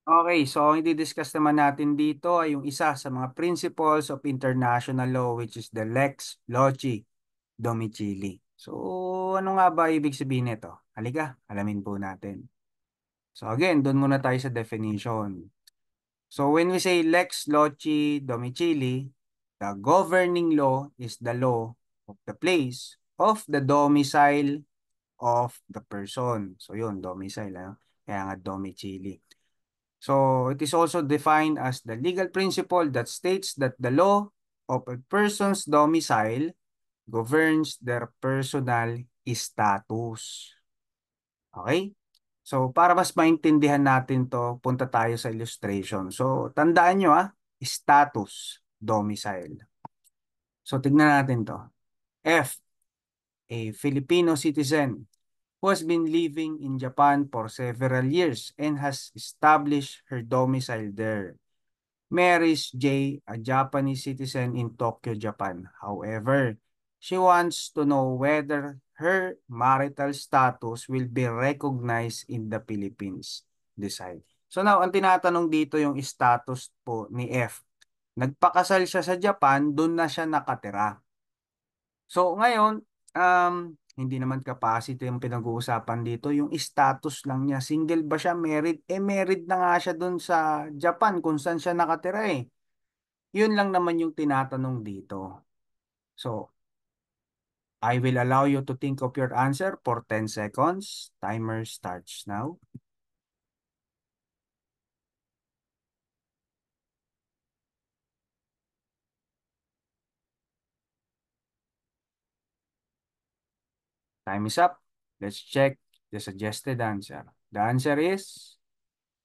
Okay, so ang i-discuss naman natin dito ay yung isa sa mga principles of international law which is the lex loci domicili. So, ano nga ba ibig sabihin nito? Halika, alamin po natin. So again, doon muna tayo sa definition. So when we say lex loci domicili, the governing law is the law of the place of the domicile of the person. So yun, domicile, ano? Kaya nga domicili. So it is also defined as the legal principle that states that the law of a person's domicile governs their personal status. Okay? So para mas maintindihan natin to, punta tayo sa illustration. So tandaan nyo status, domicile. So tignan natin to. F, a Filipino citizen who has been living in Japan for several years and has established her domicile there. Marries J, a Japanese citizen in Tokyo, Japan. However, she wants to know whether her marital status will be recognized in the Philippines. Decide. So now, ang tinatanong dito yung status po ni F. Nagpakasal siya sa Japan, doon na siya nakatira. So ngayon, hindi naman capacity yung pinag-uusapan dito, yung status lang niya. Single ba siya, married? Married na nga siya doon sa Japan kung saan siya nakatira eh. Yun lang naman yung tinatanong dito. So, I will allow you to think of your answer for 10 seconds. Timer starts now. Time is up. Let's check the suggested answer. The answer is,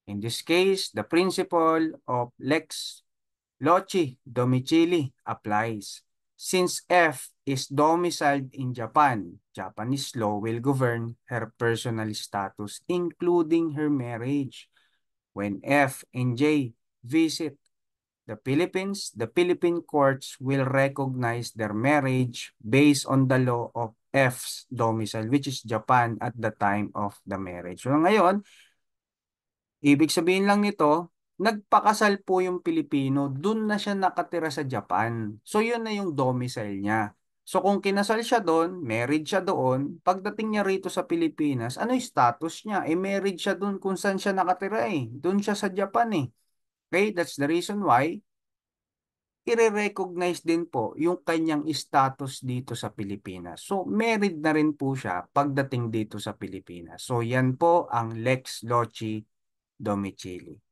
in this case, the principle of lex loci domicili applies. Since F is domiciled in Japan, Japanese law will govern her personal status, including her marriage. When F and J visit the Philippines, the Philippine courts will recognize their marriage based on the law of F's domicile, which is Japan at the time of the marriage. So ngayon, ibig sabihin lang nito, nagpakasal po yung Pilipino, dun na siya nakatira sa Japan. So yun na yung domicile niya. So kung kinasal siya doon, married siya doon, pagdating niya rito sa Pilipinas, ano yung status niya? Married siya doon kung saan siya nakatira eh. Doon siya sa Japan eh. Okay, that's the reason why i-recognize din po yung kanyang status dito sa Pilipinas. So, married na rin po siya pagdating dito sa Pilipinas. So, yan po ang Lex Loci Domicili.